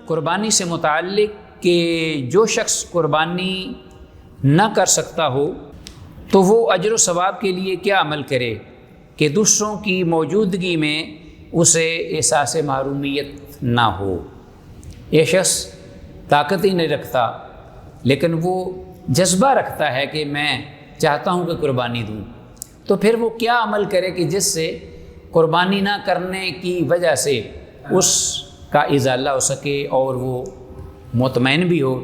قربانی سے متعلق کہ جو شخص قربانی نہ کر سکتا ہو تو وہ اجر و ثواب کے لیے کیا عمل کرے کہ دوسروں کی موجودگی میں اسے احساس محرومیت نہ ہو۔ یہ شخص طاقت ہی نہیں رکھتا لیکن وہ جذبہ رکھتا ہے کہ میں چاہتا ہوں کہ قربانی دوں، تو پھر وہ کیا عمل کرے کہ جس سے قربانی نہ کرنے کی وجہ سے اس کا ازالہ ہو سکے اور وہ مطمئن بھی ہو۔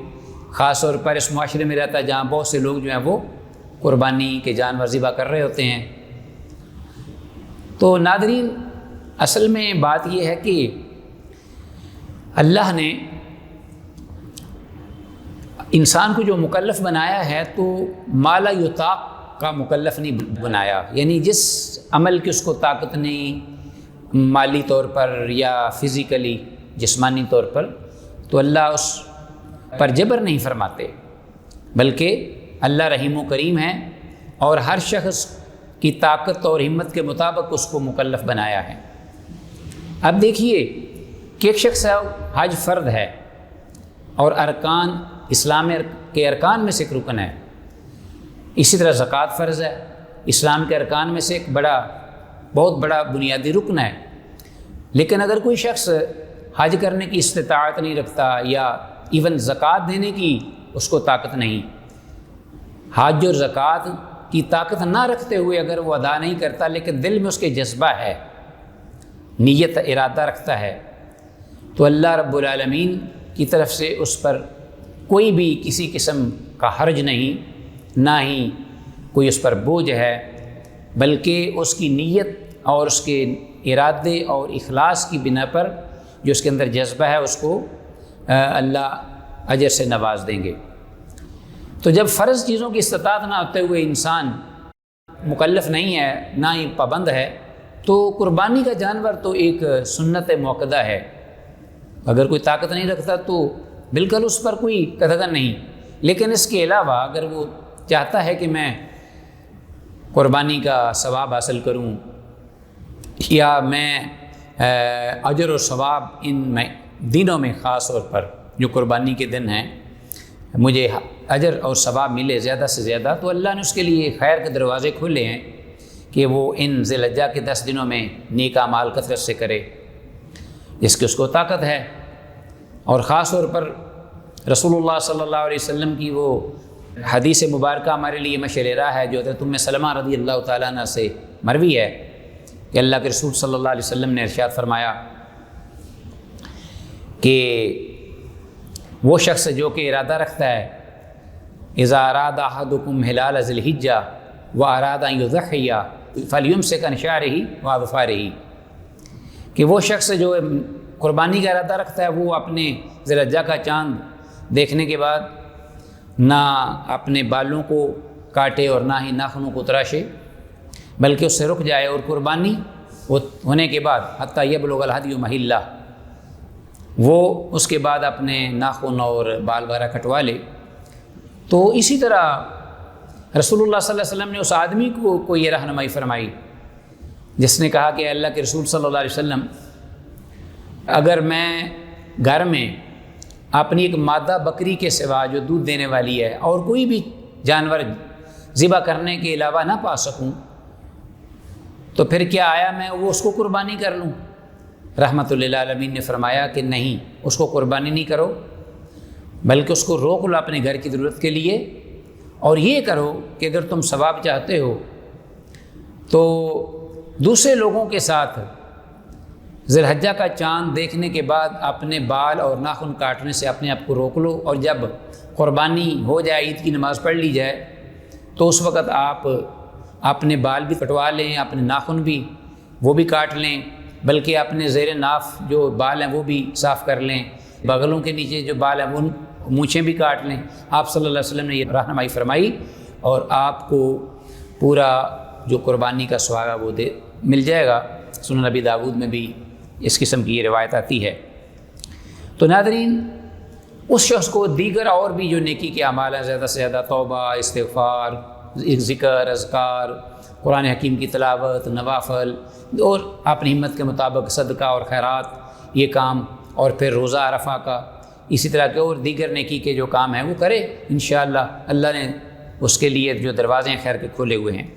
خاص طور پر اس معاشرے میں رہتا ہے جہاں بہت سے لوگ جو ہیں وہ قربانی کے جانور ذبح کر رہے ہوتے ہیں۔ تو ناظرین، اصل میں بات یہ ہے کہ اللہ نے انسان کو جو مکلف بنایا ہے تو ما لا یطاق کا مکلف نہیں بنایا، یعنی جس عمل کی اس کو طاقت نہیں مالی طور پر یا فزیکلی جسمانی طور پر، تو اللہ اس پر جبر نہیں فرماتے، بلکہ اللہ رحیم و کریم ہے اور ہر شخص کی طاقت اور ہمت کے مطابق اس کو مکلف بنایا ہے۔ اب دیکھیے کہ ایک شخص ہے حج فرض ہے اور ارکان اسلام کے ارکان میں سے ایک رکن ہے، اسی طرح زکوٰۃ فرض ہے، اسلام کے ارکان میں سے ایک بہت بڑا بنیادی رکن ہے۔ لیکن اگر کوئی شخص حج کرنے کی استطاعت نہیں رکھتا یا ایون زکوٰۃ دینے کی اس کو طاقت نہیں، حج اور زکوٰۃ کی طاقت نہ رکھتے ہوئے اگر وہ ادا نہیں کرتا لیکن دل میں اس کے جذبہ ہے، نیت ارادہ رکھتا ہے، تو اللہ رب العالمین کی طرف سے اس پر کوئی بھی کسی قسم کا حرج نہیں، نہ ہی کوئی اس پر بوجھ ہے، بلکہ اس کی نیت اور اس کے ارادے اور اخلاص کی بنا پر جو اس کے اندر جذبہ ہے اس کو اللہ اجر سے نواز دیں گے۔ تو جب فرض چیزوں کی استطاعت نہ ہوتے ہوئے انسان مکلف نہیں ہے، نہ ہی پابند ہے، تو قربانی کا جانور تو ایک سنت موقدہ ہے۔ اگر کوئی طاقت نہیں رکھتا تو بالکل اس پر کوئی قدغن نہیں، لیکن اس کے علاوہ اگر وہ چاہتا ہے کہ میں قربانی کا ثواب حاصل کروں یا میں اجر و ثواب ان دنوں میں خاص طور پر جو قربانی کے دن ہیں مجھے اجر اور ثواب ملے زیادہ سے زیادہ، تو اللہ نے اس کے لیے خیر کے دروازے کھولے ہیں کہ وہ ان ذی الحجہ کے 10 دنوں میں نیک اعمال کثرت سے کرے جس کی اس کو طاقت ہے۔ اور خاص طور پر رسول اللہ صلی اللہ علیہ وسلم کی وہ حدیث مبارکہ ہمارے لیے مشعل راہ ہے جو حضرت ام سلمہ رضی اللہ تعالیٰ عنہ سے مروی ہے کہ اللہ کے رسول صلی اللہ علیہ وسلم نے ارشاد فرمایا کہ وہ شخص جو کہ ارادہ رکھتا ہے اذا اراد احدکم ہلال ذی الحجہ واراد ان یضحی فلیمسک عن شعرہ واظفارہ، کہ وہ شخص جو قربانی کا ارادہ رکھتا ہے وہ اپنے ذی الحجہ کا چاند دیکھنے کے بعد نہ اپنے بالوں کو کاٹے اور نہ ہی ناخنوں کو تراشے، بلکہ اس سے رک جائے اور قربانی ہونے کے بعد حتیٰ یبلغ الہدی محلہ، وہ اس کے بعد اپنے ناخن اور بال وغیرہ کٹوا لے۔ تو اسی طرح رسول اللہ صلی اللہ علیہ وسلم نے اس آدمی کو یہ رہنمائی فرمائی جس نے کہا کہ اللہ کے رسول صلی اللہ علیہ وسلم، اگر میں گھر میں اپنی ایک مادہ بکری کے سوا جو دودھ دینے والی ہے اور کوئی بھی جانور ذبح کرنے کے علاوہ نہ پا سکوں تو پھر کیا آیا میں وہ اس کو قربانی کر لوں؟ رحمت للعالمین نے فرمایا کہ نہیں، اس کو قربانی نہیں کرو، بلکہ اس کو روک لو اپنے گھر کی ضرورت کے لیے، اور یہ کرو کہ اگر تم ثواب چاہتے ہو تو دوسرے لوگوں کے ساتھ ذی الحجہ کا چاند دیکھنے کے بعد اپنے بال اور ناخن کاٹنے سے اپنے آپ کو روک لو، اور جب قربانی ہو جائے، عید کی نماز پڑھ لی جائے، تو اس وقت آپ اپنے بال بھی کٹوا لیں، اپنے ناخن بھی وہ بھی کاٹ لیں، بلکہ اپنے زیر ناف جو بال ہیں وہ بھی صاف کر لیں، بغلوں کے نیچے جو بال ہیں وہ مونچھیں بھی کاٹ لیں۔ آپ صلی اللہ علیہ وسلم نے یہ رہنمائی فرمائی اور آپ کو پورا جو قربانی کا ثواب وہ مل جائے گا۔ سنن نبی داود میں بھی اس قسم کی یہ روایت آتی ہے۔ تو ناظرین، اس شخص کو دیگر اور بھی جو نیکی کے اعمال ہیں زیادہ سے زیادہ توبہ، استغفار، ذکر، اذکار، قرآن حکیم کی تلاوت، نوافل اور اپنی ہمت کے مطابق صدقہ اور خیرات، یہ کام اور پھر روزہ عرفہ کا، اسی طرح کے اور دیگر نیکی کے جو کام ہیں وہ کرے انشاءاللہ، اللہ نے اس کے لیے جو دروازے خیر کے کھولے ہوئے ہیں۔